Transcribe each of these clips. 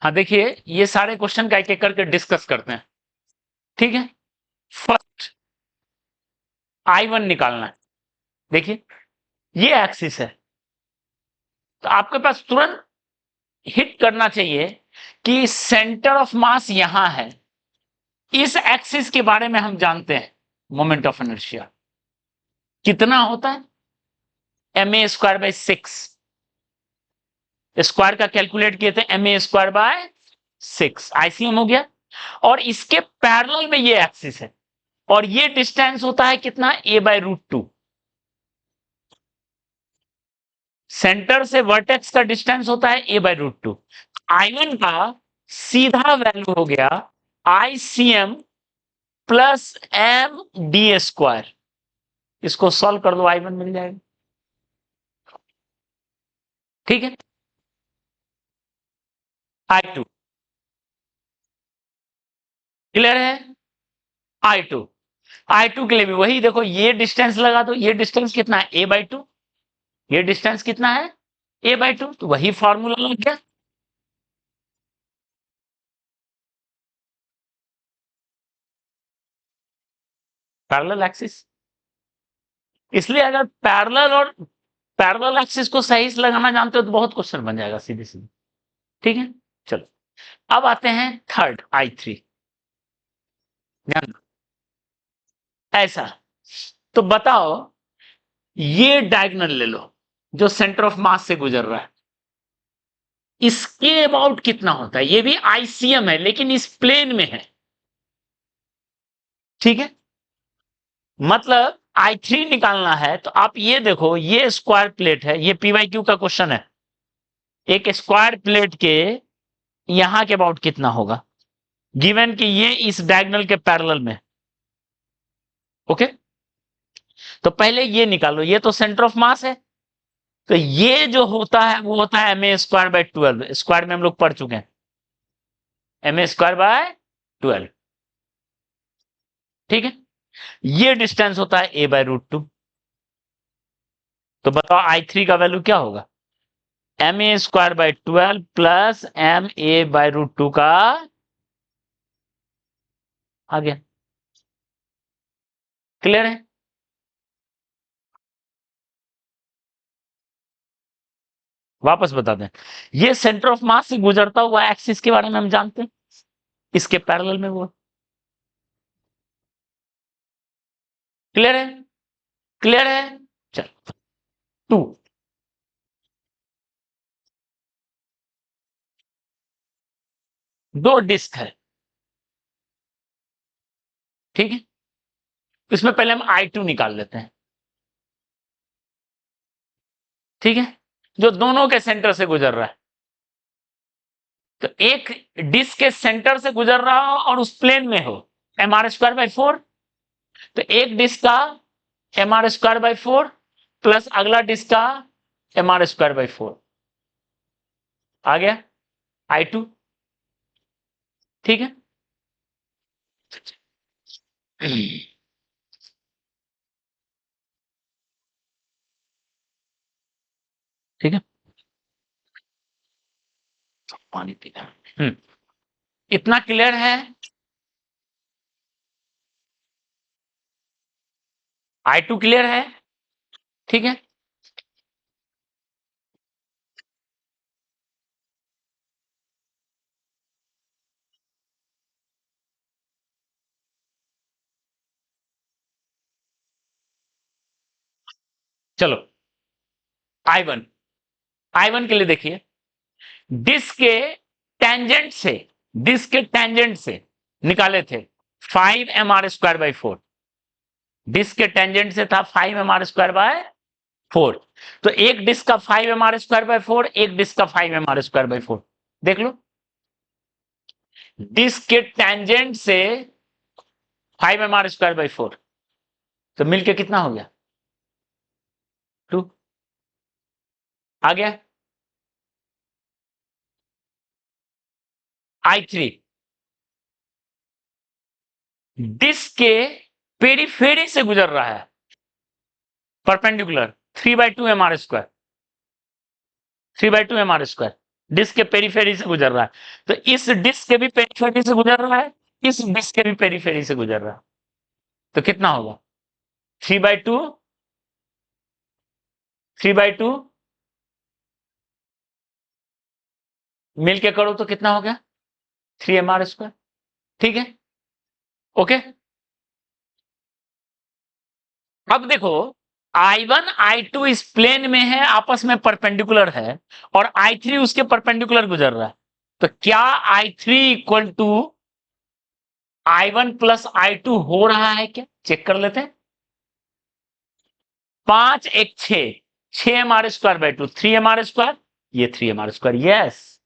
हाँ देखिए, ये सारे क्वेश्चन का एक एक करके डिस्कस करते हैं, ठीक है। फर्स्ट I1 निकालना है। देखिए ये एक्सिस है, तो आपके पास तुरंत हिट करना चाहिए कि सेंटर ऑफ मास यहां है। इस एक्सिस के बारे में हम जानते हैं, मोमेंट ऑफ इनर्शिया कितना होता है, ma² by 6। स्क्वायर का कैलकुलेट किए थे, ma² by 6 ICM हो गया। और इसके पैरेलल में ये एक्सिस है, और ये डिस्टेंस होता है कितना, a/√2। सेंटर से वर्टेक्स का डिस्टेंस होता है a/√2। I1 का सीधा वैल्यू हो गया ICM प्लस md²। इसको सॉल्व कर दो, I1 मिल जाएगा, ठीक है। I2 क्लियर है। I2 के लिए भी वही, देखो ये डिस्टेंस लगा दो, ये डिस्टेंस कितना है a/2, ये डिस्टेंस कितना है a/2, तो वही फॉर्मूला लग गया। पैरेलल एक्सिस, इसलिए अगर पैरेलल एक्सिस को सही से लगाना जानते हो तो बहुत क्वेश्चन बन जाएगा सीधे सीधे, ठीक है। चलो अब आते हैं थर्ड I3। ध्यान दो, ऐसा, तो बताओ ये डायगोनल ले लो जो सेंटर ऑफ मास से गुजर रहा है, इसके अबाउट कितना होता है। ये भी ICM है लेकिन इस प्लेन में है, ठीक है। मतलब I3 निकालना है तो आप ये देखो, ये स्क्वायर प्लेट है, ये PYQ का क्वेश्चन है। एक स्क्वायर प्लेट के यहां के अबाउट कितना होगा, गिवन कि ये इस डायगोनल के पैरेलल में, ओके। तो पहले ये निकालो, ये तो सेंटर ऑफ मास है, तो ये जो होता है वो होता है ma²/12। स्क्वायर में हम लोग पढ़ चुके हैं, ma²/12, ठीक है। ये डिस्टेंस होता है a/√2। तो बताओ I3 का वैल्यू क्या होगा, ma² by 12 प्लस ma/√2 का आ गया, क्लियर है। वापस बता दें, ये सेंटर ऑफ मास से गुजरता हुआ एक्सिस के बारे में हम जानते हैं, इसके पैरेलल में वो, क्लियर है, क्लियर है। चल 2, दो डिस्क है, ठीक है। इसमें पहले हम I2 निकाल लेते हैं, ठीक है, जो दोनों के सेंटर से गुजर रहा है। तो एक डिस्क के सेंटर से गुजर रहा हो और उस प्लेन में हो, mr²/4। तो एक डिस्क का mr²/4 प्लस अगला डिस्क का mr²/4 आ गया I2, ठीक है। ठीक है, पानी पीना। इतना क्लियर है। I2 क्लियर है, ठीक है। चलो I1 के लिए देखिए, डिस्क के टेंजेंट से निकाले थे 5mr²/4। डिस्क के टेंजेंट से था 5mr²/4। तो एक डिस्क का 5mr²/4, एक डिस्क का 5mr²/4, देख लो। डिस्क के टेंजेंट से 5mr²/4, तो मिलके कितना हो गया, 2 आ गया। I3 डिस्क के पेरीफेरी से गुजर रहा है, परपेंडिकुलर 3/2 mr², 3/2 mr²। डिस्क के पेरीफेरी से गुजर रहा है, तो इस डिस्क के भी पेरीफेरी से गुजर रहा है, इस डिस्क के भी पेरीफेरी से गुजर रहा है, तो कितना होगा 3/2, 3/2 मिलके करो तो कितना हो गया 3mr²। ठीक है, ओके। अब देखो I1 I2 इस प्लेन में है, आपस में परपेंडिकुलर है, और I3 उसके परपेंडिकुलर गुजर रहा है, तो क्या I3 equal to I1 plus I2 हो रहा है क्या, चेक कर लेते हैं। 5 1 6 mr²/2 3mr², ये 3mr², yes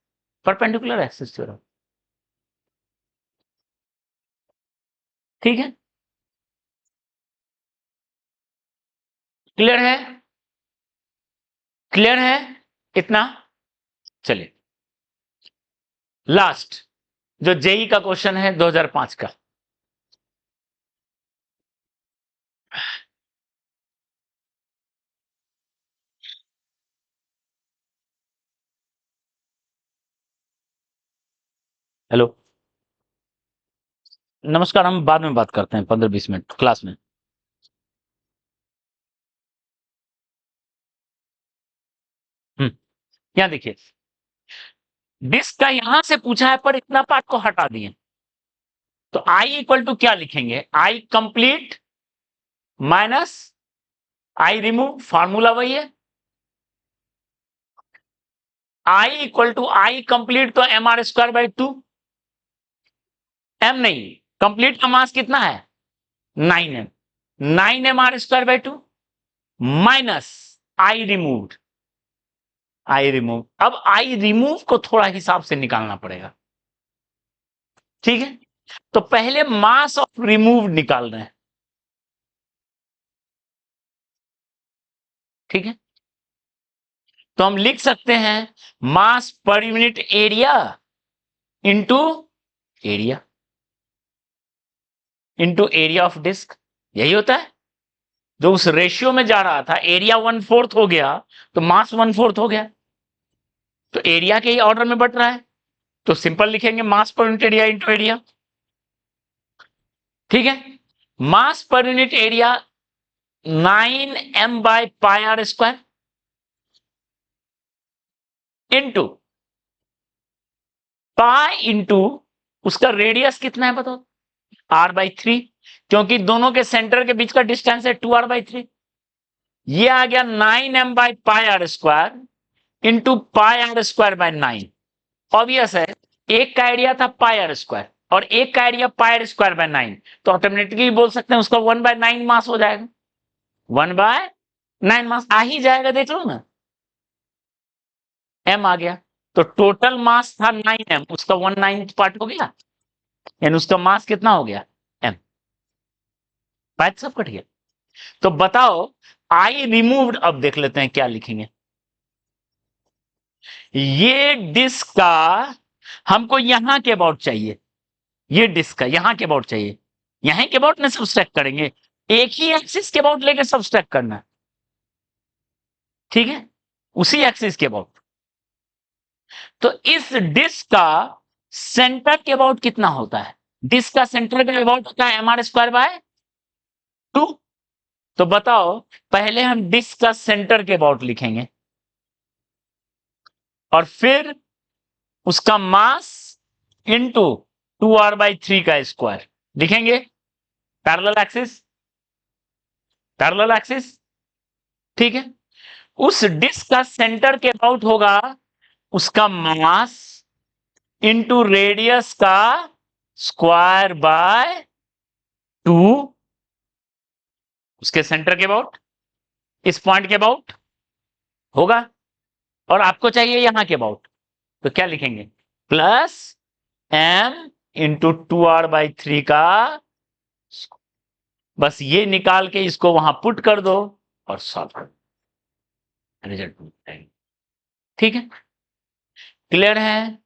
perpendicular axis theorem. ठीक है, क्लियर है, क्लियर है इतना। चलिए लास्ट जो जेई का क्वेश्चन है 2005 का। हेलो, नमस्कार, हम बाद में बात करते हैं 15-20 मिनट क्लास में। यहां देखिए डिस्क का यहां से पूछा है, पर इतना पार्ट को हटा दिए, तो आई इक्वल टू क्या लिखेंगे, आई complete minus I remove, formula वही है। I equal to I complete तो mr²/2, एम नहीं, कंप्लीट का मास कितना है 9m, 9mr²/2 minus I removed, I remove. अब आई रिमूव को थोड़ा हिसाब से निकालना पड़ेगा, ठीक है। तो पहले मास ऑफ रिमूव निकाल रहे हैं, ठीक है। तो हम लिख सकते हैं mass per unit area into area, into area of disc, यही होता है। जो उस रेशियो में जा रहा था, एरिया 1/4 हो गया तो मास 1/4 हो गया, तो एरिया के ही ऑर्डर में बढ़ रहा है, तो सिंपल लिखेंगे मास per unit area into area. ठीक है, mass per unit area 9m/πr² into pi into उसका रेडियस कितना है बताओ, r/3, क्योंकि दोनों के सेंटर के बीच का डिस्टेंस है 2r/3। ये आ गया 9m/πr² इंटू πr²/9। ऑब्वियस है, एक का एरिया था πr² और एक का एरिया πr²/9, तो ऑटोमेटिकली बोल सकते हैं उसका 1/9 मास हो जाएगा, 1/9 मास आ ही जाएगा, देख लो ना, m आ गया। तो टोटल मास था 9m, उसका 1/9 पार्ट हो गया, यानी उसका मास कितना हो गया m। बात सब कट गया। तो बताओ आई रिमूव्ड, अब देख लेते हैं क्या लिखेंगे। ये डिस्क का हमको यहां के अबाउट चाहिए, ये डिस्क का यहां के अबाउट चाहिए, यहां के अबाउट में सब्सट्रैक्ट करेंगे, एक ही एक्सिस के अबाउट लेकर सब्सट्रैक्ट करना, ठीक है, उसी एक्सिस के अबाउट। तो इस डिस्क का सेंटर के अबाउट कितना होता है, डिस्क का सेंटर के अबाउट होता है mr²/2। तो बताओ पहले हम डिस्क का सेंटर के अबाउट लिखेंगे और फिर उसका मास इंटू 2r/3 का स्क्वायर लिखेंगे, पैरेलल एक्सिस, पैरेलल एक्सिस, ठीक है। उस डिस्क का सेंटर के अबाउट होगा उसका मास इंटू रेडियस का स्क्वायर बाय 2, उसके सेंटर के अबाउट, इस पॉइंट के अबाउट होगा, और आपको चाहिए यहां के अबाउट, तो क्या लिखेंगे प्लस m इंटू 2r/3 का, बस ये निकाल के इसको वहां पुट कर दो और सॉल्व कर दो, रिजल्ट मिल जाएगा। ठीक है, क्लियर है।